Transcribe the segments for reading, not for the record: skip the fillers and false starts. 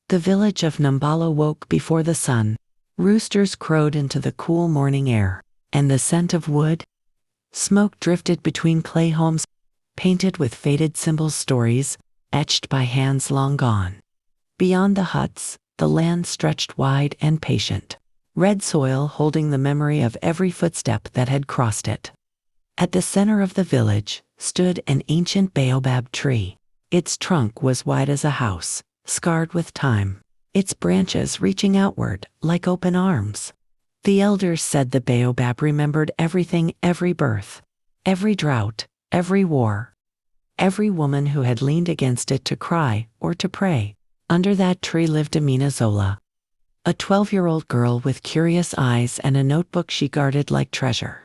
The village of Nambala woke before the sun. Roosters crowed into the cool morning air, and the scent of wood, smoke drifted between clay homes, painted with faded symbols, stories, etched by hands long gone. Beyond the huts, the land stretched wide and patient, red soil holding the memory of every footstep that had crossed it. At the center of the village stood an ancient baobab tree. Its trunk was wide as a house, scarred with time, its branches reaching outward like open arms. The elders said the baobab remembered everything, every birth, every drought, every war, every woman who had leaned against it to cry or to pray. Under that tree lived Amina Zola, a 12-year-old girl with curious eyes and a notebook she guarded like treasure.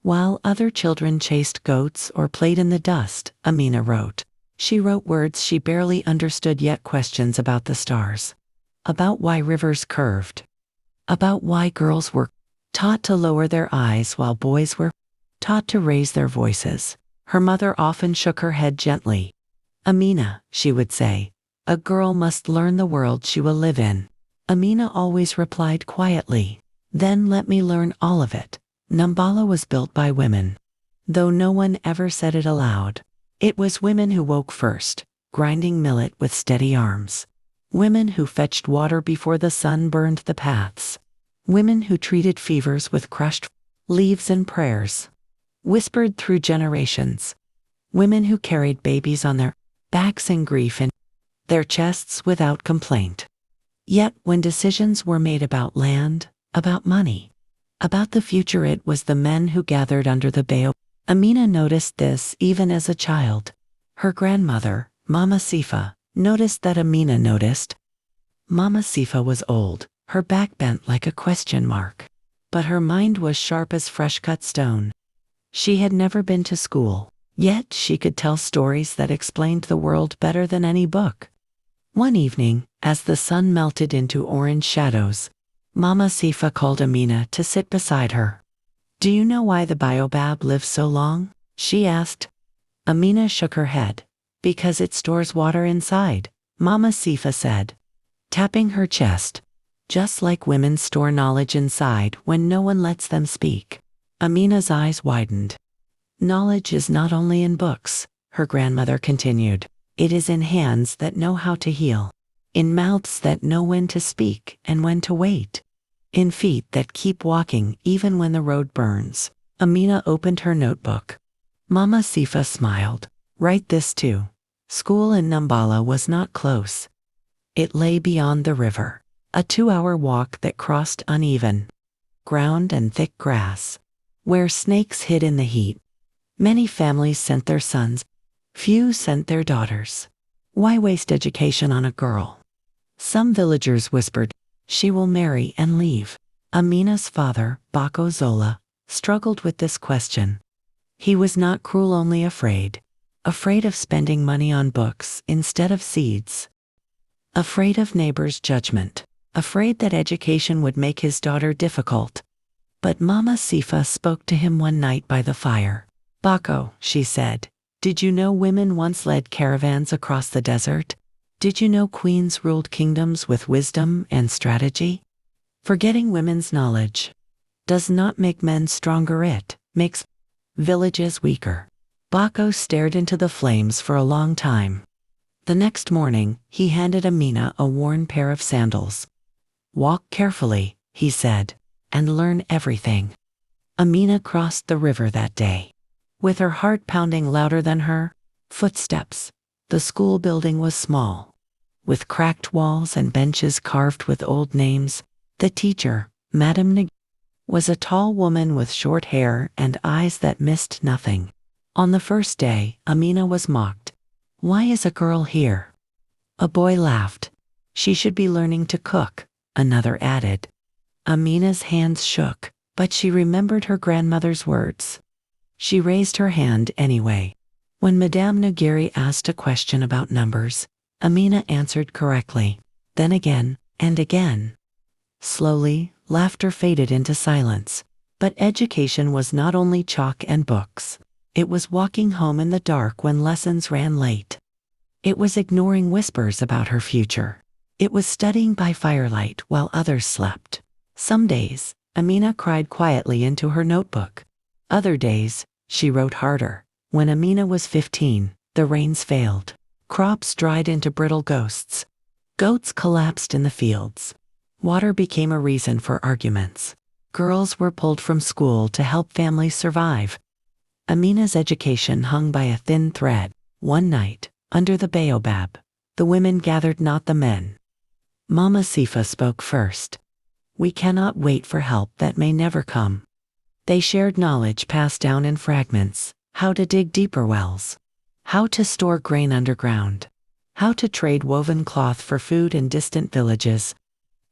While other children chased goats or played in the dust, Amina wrote. She wrote words she barely understood, yet questions about the stars, about why rivers curved, about why girls were taught to lower their eyes while boys were taught to raise their voices. Her mother often shook her head gently. "Amina," she would say, "a girl must learn the world she will live in." Amina always replied quietly, "Then let me learn all of it." Nambala was built by women, though no one ever said it aloud. It was women who woke first, grinding millet with steady arms. Women who fetched water before the sun burned the paths. Women who treated fevers with crushed leaves and prayers, whispered through generations. Women who carried babies on their backs in grief and their chests without complaint. Yet when decisions were made about land, about money, about the future, it was the men who gathered under the baobab. Amina noticed this even as a child. Her grandmother, Mama Sifa, noticed that Amina noticed. Mama Sifa was old, her back bent like a question mark, but her mind was sharp as fresh-cut stone. She had never been to school, yet she could tell stories that explained the world better than any book. One evening, as the sun melted into orange shadows, Mama Sifa called Amina to sit beside her. "Do you know why the baobab lives so long?" she asked. Amina shook her head. "Because it stores water inside," Mama Sifa said, tapping her chest. "Just like women store knowledge inside when no one lets them speak." Amina's eyes widened. "Knowledge is not only in books," her grandmother continued. "It is in hands that know how to heal, in mouths that know when to speak and when to wait, in feet that keep walking even when the road burns." Amina opened her notebook. Mama Sifa smiled. "Write this too." School in Nambala was not close. It lay beyond the river, a 2-hour walk that crossed uneven ground and thick grass, where snakes hid in the heat. Many families sent their sons, few sent their daughters. Why waste education on a girl? Some villagers whispered, "She will marry and leave." Amina's father, Bako Zola, struggled with this question. He was not cruel, only afraid. Afraid of spending money on books instead of seeds. Afraid of neighbors' judgment. Afraid that education would make his daughter difficult. But Mama Sifa spoke to him one night by the fire. "Bako," she said, "did you know women once led caravans across the desert? Did you know queens ruled kingdoms with wisdom and strategy? Forgetting women's knowledge does not make men stronger, it makes villages weaker." Bako stared into the flames for a long time. The next morning, he handed Amina a worn pair of sandals. "Walk carefully," he said, "and learn everything." Amina crossed the river that day, with her heart pounding louder than her footsteps. The school building was small, with cracked walls and benches carved with old names. The teacher, Madame Nag, was a tall woman with short hair and eyes that missed nothing. On the first day, Amina was mocked. "Why is a girl here?" A boy laughed. "She should be learning to cook," another added. Amina's hands shook, but she remembered her grandmother's words. She raised her hand anyway. When Madame Nagiri asked a question about numbers, Amina answered correctly. Then again, and again. Slowly, laughter faded into silence. But education was not only chalk and books. It was walking home in the dark when lessons ran late. It was ignoring whispers about her future. It was studying by firelight while others slept. Some days, Amina cried quietly into her notebook. Other days, she wrote harder. When Amina was 15, the rains failed. Crops dried into brittle ghosts. Goats collapsed in the fields. Water became a reason for arguments. Girls were pulled from school to help families survive. Amina's education hung by a thin thread. One night, under the baobab, the women gathered, not the men. Mama Sifa spoke first. We cannot wait for help that may never come. They shared knowledge passed down in fragments: how to dig deeper wells, how to store grain underground, how to trade woven cloth for food in distant villages.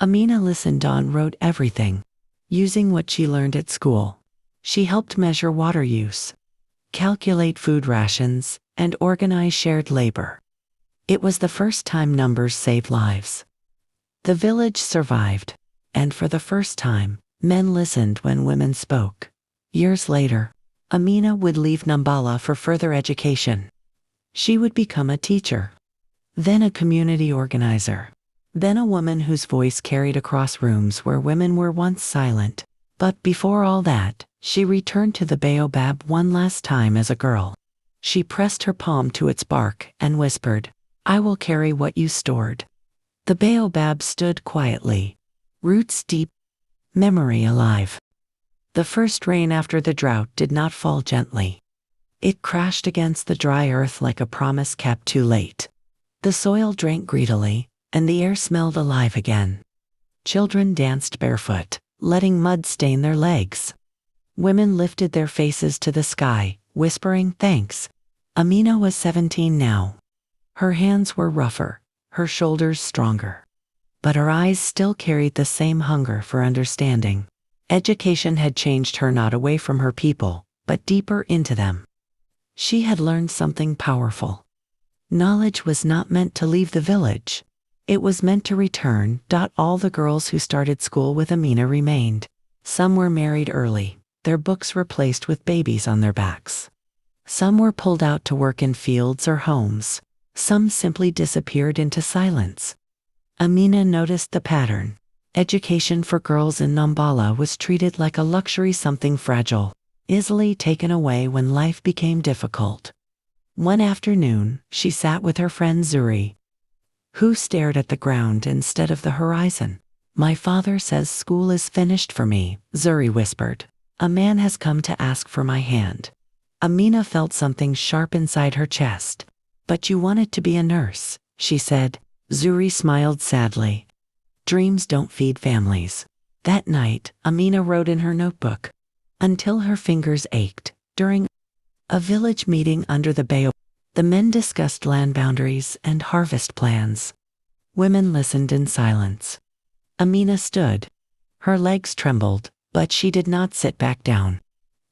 Amina listened on, wrote everything, using what she learned at school. She helped measure water use, calculate food rations, and organize shared labor. It was the first time numbers saved lives. The village survived, and for the first time, men listened when women spoke. Years later, Amina would leave Nambala for further education. She would become a teacher, then a community organizer, then a woman whose voice carried across rooms where women were once silent. But before all that, she returned to the baobab one last time as a girl. She pressed her palm to its bark and whispered, "I will carry what you stored." The baobab stood quietly, roots deep, memory alive. The first rain after the drought did not fall gently. It crashed against the dry earth like a promise kept too late. The soil drank greedily, and the air smelled alive again. Children danced barefoot, letting mud stain their legs. Women lifted their faces to the sky, whispering thanks. Amina was 17 now. Her hands were rougher, her shoulders stronger. But her eyes still carried the same hunger for understanding. Education had changed her not away from her people, but deeper into them. She had learned something powerful. Knowledge was not meant to leave the village. It was meant to return. All the girls who started school with Amina remained. Some were married early, their books replaced with babies on their backs. Some were pulled out to work in fields or homes. Some simply disappeared into silence. Amina noticed the pattern. Education for girls in Nambala was treated like a luxury, something fragile, easily taken away when life became difficult. One afternoon, she sat with her friend Zuri, who stared at the ground instead of the horizon. "My father says school is finished for me," Zuri whispered. "A man has come to ask for my hand." Amina felt something sharp inside her chest. "But you wanted to be a nurse," she said. Zuri smiled sadly. "Dreams don't feed families." That night, Amina wrote in her notebook, until her fingers ached. During a village meeting under the baobab, the men discussed land boundaries and harvest plans. Women listened in silence. Amina stood. Her legs trembled, but she did not sit back down.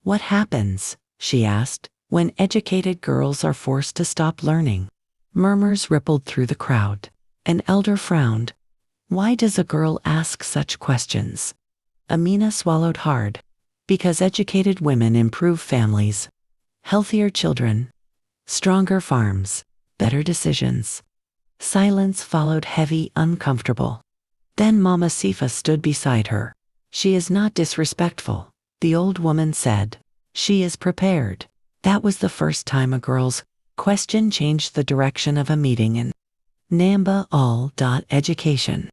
"What happens," she asked, "when educated girls are forced to stop learning?" Murmurs rippled through the crowd. An elder frowned. "Why does a girl ask such questions?" Amina swallowed hard. "Because educated women improve families. Healthier children, stronger farms, better decisions." Silence followed, heavy, uncomfortable. Then Mama Sifa stood beside her. "She is not disrespectful," the old woman said. "She is prepared." That was the first time a girl's question changed the direction of a meeting in Namba. Education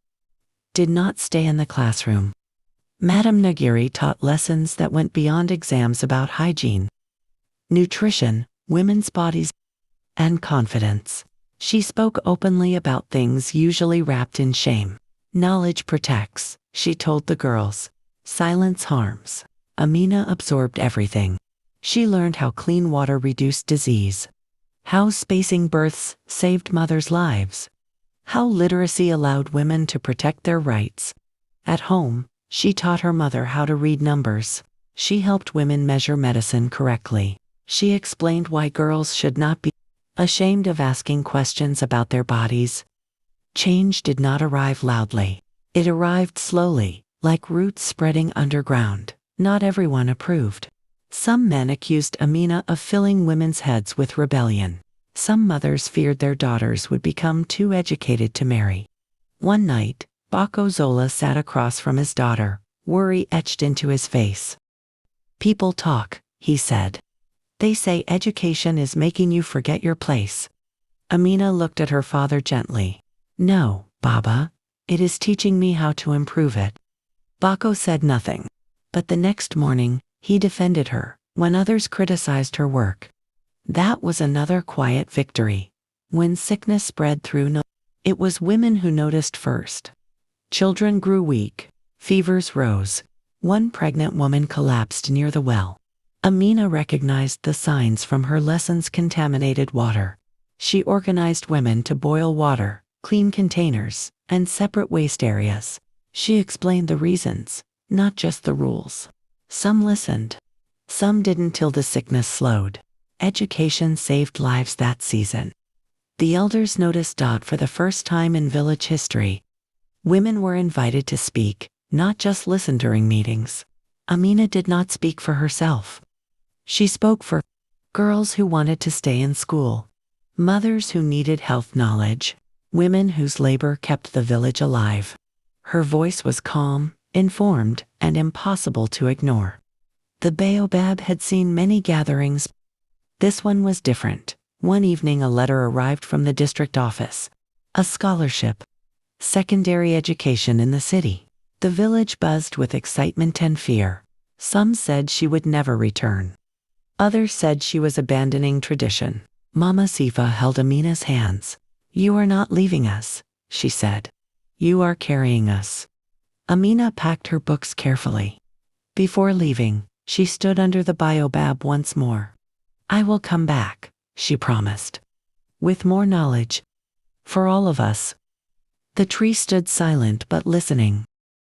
did not stay in the classroom. Madam Nagiri taught lessons that went beyond exams about hygiene, nutrition, women's bodies, and confidence. She spoke openly about things usually wrapped in shame. "Knowledge protects," she told the girls. "Silence harms." Amina absorbed everything. She learned how clean water reduced disease, how spacing births saved mothers' lives, how literacy allowed women to protect their rights. At home, she taught her mother how to read numbers. She helped women measure medicine correctly. She explained why girls should not be ashamed of asking questions about their bodies. Change did not arrive loudly. It arrived slowly, like roots spreading underground. Not everyone approved. Some men accused Amina of filling women's heads with rebellion. Some mothers feared their daughters would become too educated to marry. One night, Baco Zola sat across from his daughter, worry etched into his face. People talk, he said. They say education is making you forget your place. Amina looked at her father gently. No, Baba, it is teaching me how to improve it. Baco said nothing. But the next morning, he defended her, when others criticized her work. That was another quiet victory. When sickness spread through, it was women who noticed first. Children grew weak. Fevers rose. One pregnant woman collapsed near the well. Amina recognized the signs from her lessons: contaminated water. She organized women to boil water, clean containers, and separate waste areas. She explained the reasons, not just the rules. Some listened. Some didn't till the sickness slowed. Education saved lives that season. The elders noticed for the first time in village history. Women were invited to speak, not just listen during meetings. Amina did not speak for herself. She spoke for girls who wanted to stay in school, mothers who needed health knowledge, women whose labor kept the village alive. Her voice was calm, informed, and impossible to ignore. The Baobab had seen many gatherings. This one was different. One evening a letter arrived from the district office. A scholarship. Secondary education in the city. The village buzzed with excitement and fear. Some said she would never return. Others said she was abandoning tradition. Mama Sifa held Amina's hands. You are not leaving us, she said. You are carrying us. Amina packed her books carefully. Before leaving, she stood under the baobab once more. I will come back, she promised. With more knowledge. For all of us. The tree stood silent but listening.